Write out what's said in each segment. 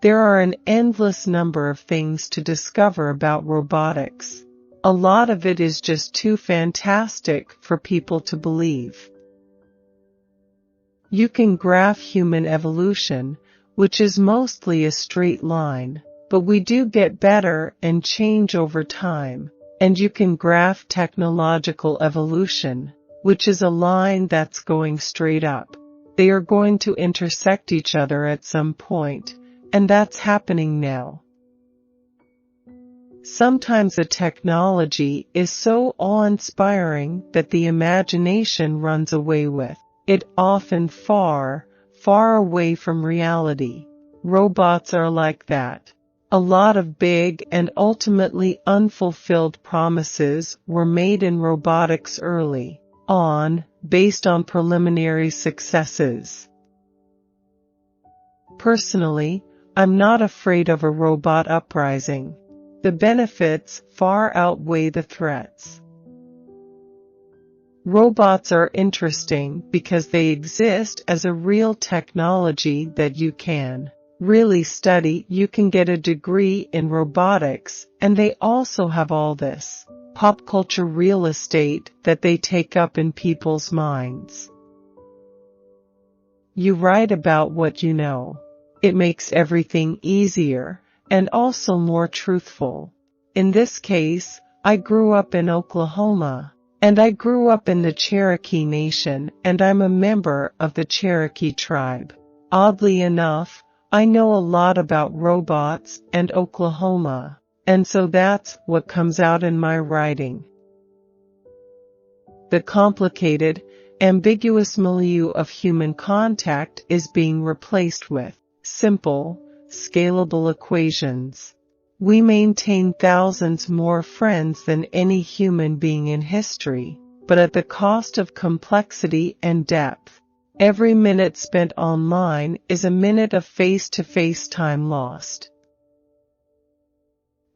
There are an endless number of things to discover about robotics. A lot of it is just too fantastic for people to believe. You can graph human evolution, which is mostly a straight line, but we do get better and change over time. And you can graph technological evolution, which is a line that's going straight up. They are going to intersect each other at some point, and that's happening now. Sometimes a technology is so awe-inspiring that the imagination runs away with it, often far, far away from reality. Robots are like that. A lot of big and ultimately unfulfilled promises were made in robotics early on, based on preliminary successes. Personally, I'm not afraid of a robot uprising. The benefits far outweigh the threats. Robots are interesting because they exist as a real technology that you can really study. You can get a degree in robotics, and they also have all this pop culture real estate that they take up in people's minds. You write about what you know. It makes everything easier and also more truthful. In this case, I grew up in Oklahoma, and I grew up in the Cherokee Nation, and I'm a member of the Cherokee tribe. Oddly enough, I know a lot about robots and Oklahoma, and so that's what comes out in my writing. The complicated, ambiguous milieu of human contact is being replaced with simple, scalable equations. We maintain thousands more friends than any human being in history, but at the cost of complexity and depth. Every minute spent online is a minute of face-to-face time lost.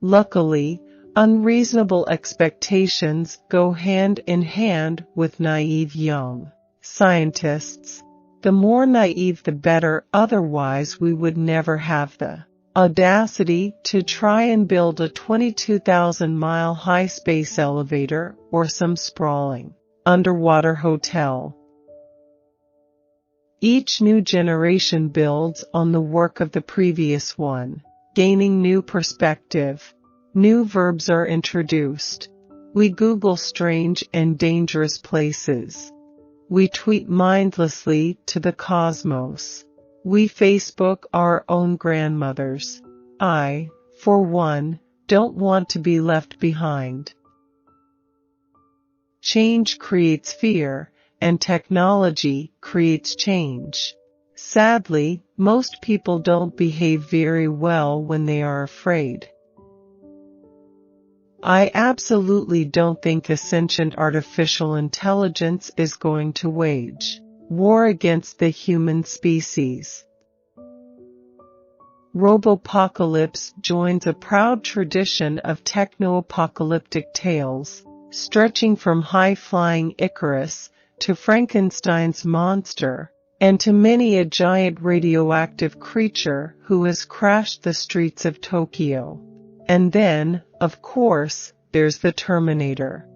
Luckily, unreasonable expectations go hand in hand with naive young scientists. The more naive the better, otherwise we would never have the audacity to try and build a 22,000-mile high space elevator or some sprawling underwater hotel. Each new generation builds on the work of the previous one, gaining new perspective. New verbs are introduced. We Google strange and dangerous places. We tweet mindlessly to the cosmos. We Facebook our own grandmothers. I, for one, don't want to be left behind. Change creates fear, and technology creates change. Sadly, most people don't behave very well when they are afraid. I absolutely don't think a sentient artificial intelligence is going to wage war against the human species. Robopocalypse joins a proud tradition of techno-apocalyptic tales, stretching from high-flying Icarus to Frankenstein's monster, and to many a giant radioactive creature who has crashed the streets of Tokyo. And then, of course, there's the Terminator.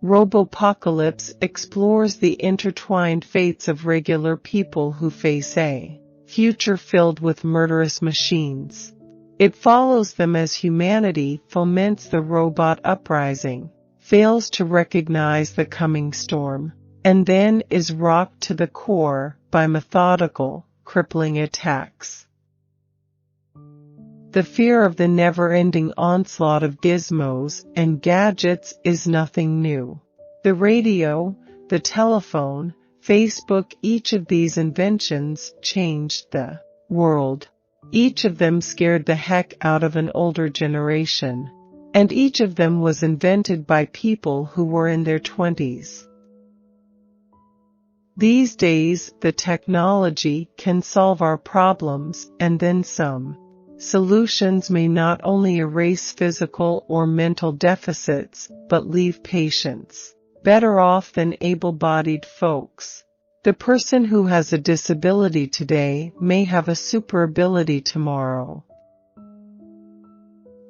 Robopocalypse explores the intertwined fates of regular people who face a future filled with murderous machines. It follows them as humanity foments the robot uprising, fails to recognize the coming storm, and then is rocked to the core by methodical, crippling attacks. The fear of the never-ending onslaught of gizmos and gadgets is nothing new. The radio, the telephone, Facebook, each of these inventions changed the world. Each of them scared the heck out of an older generation, and each of them was invented by people who were in their 20s. These days, the technology can solve our problems and then some. Solutions may not only erase physical or mental deficits, but leave patients better off than able-bodied folks. The person who has a disability today may have a super ability tomorrow.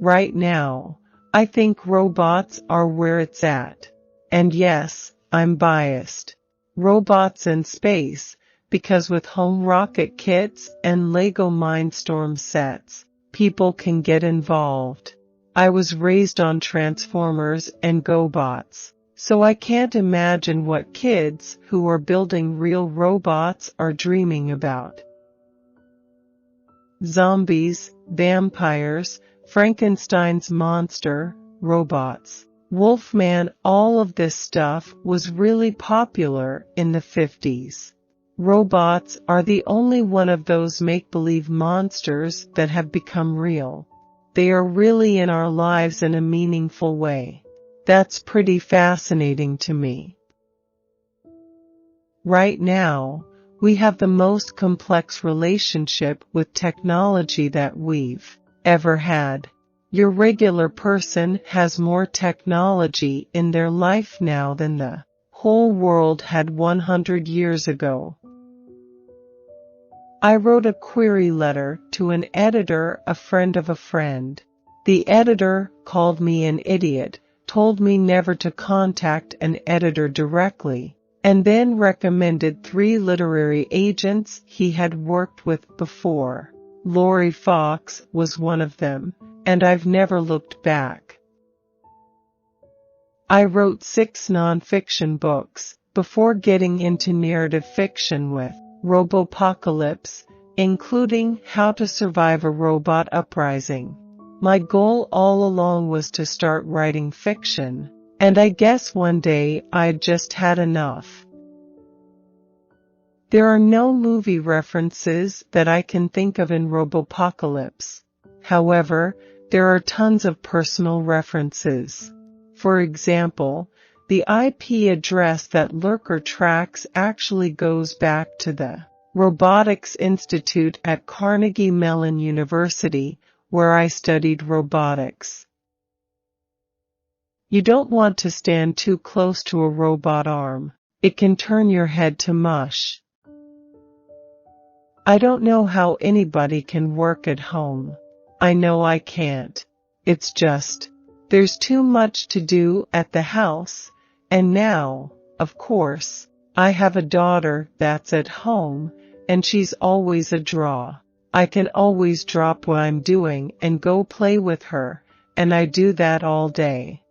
Right now, I think robots are where it's at. And yes, I'm biased. Robots in space, because with home rocket kits and Lego Mindstorm sets, people can get involved. I was raised on Transformers and GoBots, so I can't imagine what kids who are building real robots are dreaming about. Zombies, vampires, Frankenstein's monster, robots, Wolfman, all of this stuff was really popular in the 50s. Robots are the only one of those make-believe monsters that have become real. They are really in our lives in a meaningful way. That's pretty fascinating to me. Right now, we have the most complex relationship with technology that we've ever had. Your regular person has more technology in their life now than the whole world had 100 years ago. I wrote a query letter to an editor, a friend of a friend. The editor called me an idiot, told me never to contact an editor directly, and then recommended 3 literary agents he had worked with before. Lori Fox was one of them, and I've never looked back. I wrote 6 nonfiction books before getting into narrative fiction with Robopocalypse, including How to Survive a Robot Uprising. My goal all along was to start writing fiction, and I guess one day I'd just had enough. There are no movie references that I can think of in Robopocalypse. However, there are tons of personal references. For example, the IP address that Lurker tracks actually goes back to the Robotics Institute at Carnegie Mellon University, where I studied robotics. You don't want to stand too close to a robot arm. It can turn your head to mush. I don't know how anybody can work at home. I know I can't. It's just, there's too much to do at the house, and now, of course, I have a daughter that's at home, and she's always a draw. I can always drop what I'm doing and go play with her, and I do that all day.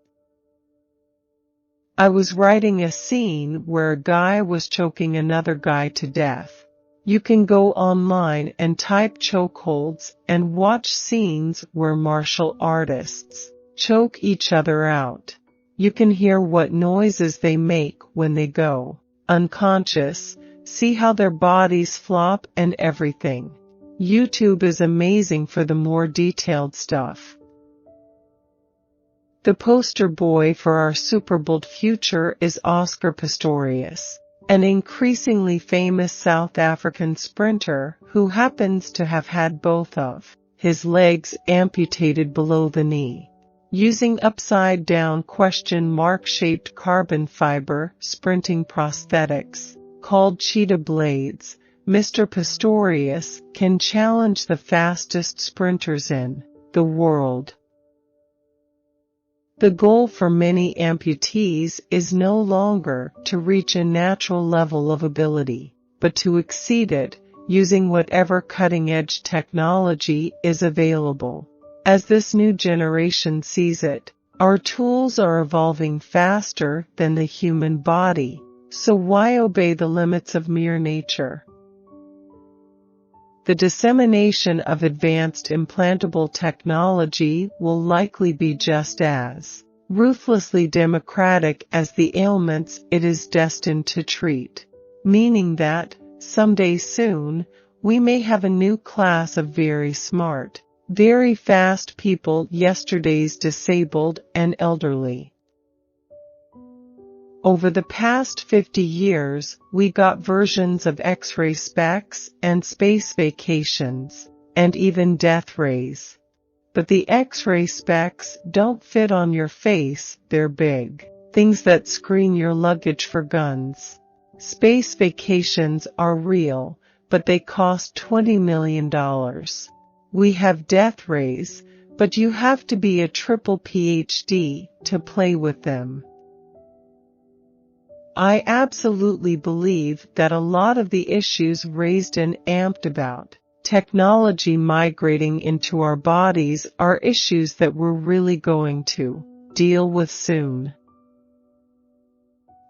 I was writing a scene where a guy was choking another guy to death. You can go online and type chokeholds and watch scenes where martial artists choke each other out. You can hear what noises they make when they go unconscious, see how their bodies flop and everything. YouTube is amazing for the more detailed stuff. The poster boy for our Superbold future is Oscar Pistorius, an increasingly famous South African sprinter who happens to have had both of his legs amputated below the knee. Using upside-down question-mark-shaped carbon fiber sprinting prosthetics, called cheetah blades, Mr. Pistorius can challenge the fastest sprinters in the world. The goal for many amputees is no longer to reach a natural level of ability, but to exceed it, using whatever cutting-edge technology is available. As this new generation sees it, our tools are evolving faster than the human body, so why obey the limits of mere nature? The dissemination of advanced implantable technology will likely be just as ruthlessly democratic as the ailments it is destined to treat, meaning that, someday soon, we may have a new class of very smart, very fast people, yesterday's disabled and elderly. Over the past 50 years, we got versions of X-ray specs and space vacations, and even death rays. But the X-ray specs don't fit on your face, they're big. Things that screen your luggage for guns. Space vacations are real, but they cost $20 million. We have death rays, but you have to be a triple PhD to play with them. I absolutely believe that a lot of the issues raised and amped about technology migrating into our bodies are issues that we're really going to deal with soon.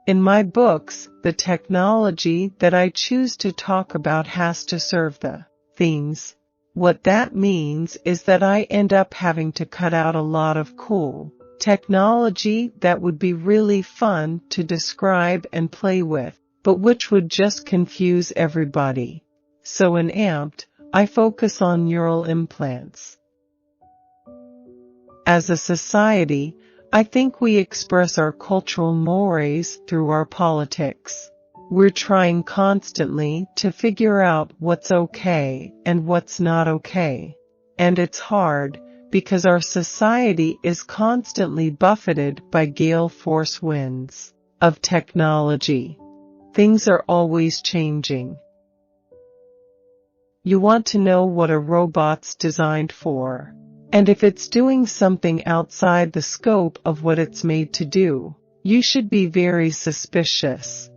In my books, the technology that I choose to talk about has to serve the themes. What that means is that I end up having to cut out a lot of cool technology that would be really fun to describe and play with, but which would just confuse everybody. So in Amped, I focus on neural implants. As a society, I think we express our cultural mores through our politics. We're trying constantly to figure out what's okay and what's not okay. And it's hard, because our society is constantly buffeted by gale force winds of technology. Things are always changing. You want to know what a robot's designed for, and if it's doing something outside the scope of what it's made to do, you should be very suspicious.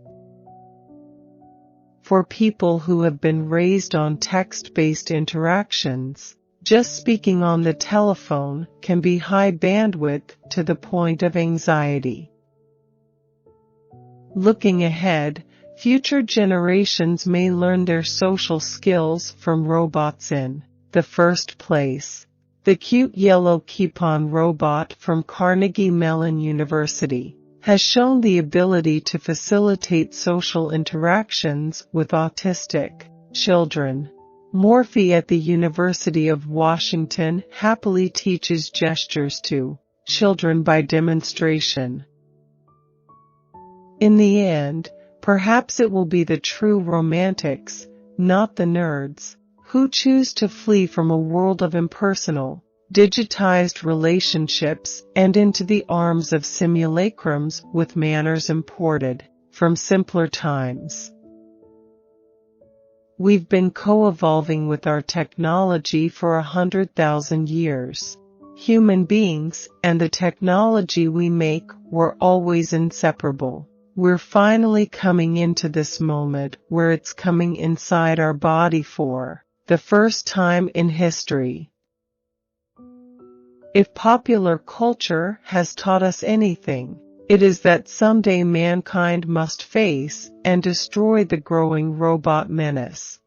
For people who have been raised on text-based interactions, just speaking on the telephone can be high bandwidth to the point of anxiety. Looking ahead, future generations may learn their social skills from robots in the first place. The cute yellow keep-on robot from Carnegie Mellon University has shown the ability to facilitate social interactions with autistic children. Morphe at the University of Washington happily teaches gestures to children by demonstration. In the end, perhaps it will be the true romantics, not the nerds, who choose to flee from a world of impersonal, digitized relationships and into the arms of simulacrums with manners imported from simpler times. We've been co-evolving with our technology for 100,000 years. Human beings and the technology we make were always inseparable. We're finally coming into this moment where it's coming inside our body for the first time in history. If popular culture has taught us anything, it is that someday mankind must face and destroy the growing robot menace.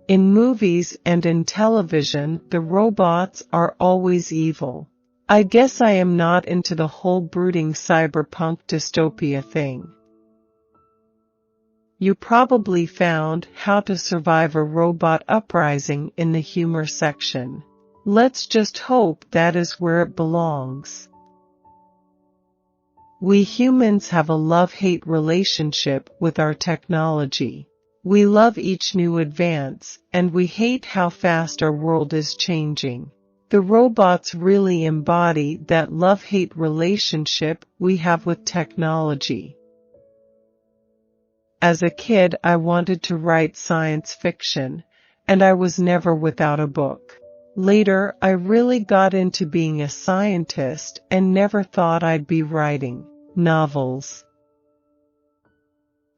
In movies and in television, the robots are always evil. I guess I am not into the whole brooding cyberpunk dystopia thing. You probably found How to Survive a Robot Uprising in the humor section. Let's just hope that is where it belongs. We humans have a love-hate relationship with our technology. We love each new advance, and we hate how fast our world is changing. The robots really embody that love-hate relationship we have with technology. As a kid, I wanted to write science fiction, and I was never without a book. Later, I really got into being a scientist and never thought I'd be writing novels.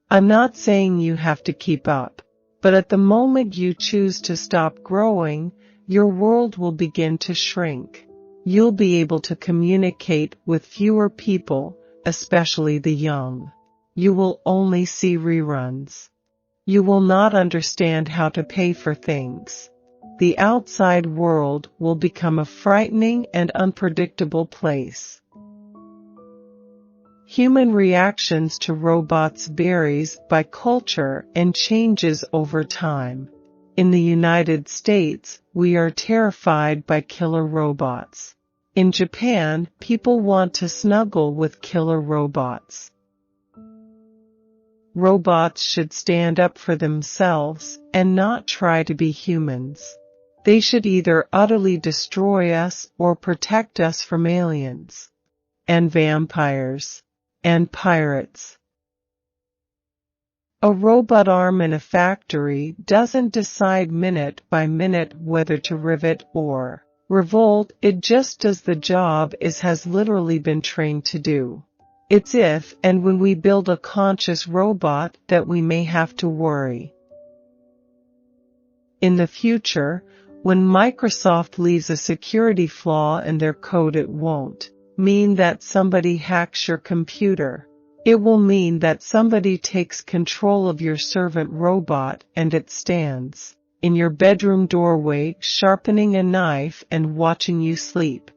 I'm not saying you have to keep up, but at the moment you choose to stop growing, your world will begin to shrink. You'll be able to communicate with fewer people, especially the young. You will only see reruns. You will not understand how to pay for things. The outside world will become a frightening and unpredictable place. Human reactions to robots varies by culture and changes over time. In the United States, we are terrified by killer robots. In Japan, people want to snuggle with killer robots. Robots should stand up for themselves and not try to be humans. They should either utterly destroy us or protect us from aliens, and vampires, and pirates. A robot arm in a factory doesn't decide minute by minute whether to rivet or revolt, it just does the job it has literally been trained to do. It's if and when we build a conscious robot that we may have to worry. In the future, when Microsoft leaves a security flaw in their code, it won't mean that somebody hacks your computer. It will mean that somebody takes control of your servant robot and it stands in your bedroom doorway sharpening a knife and watching you sleep.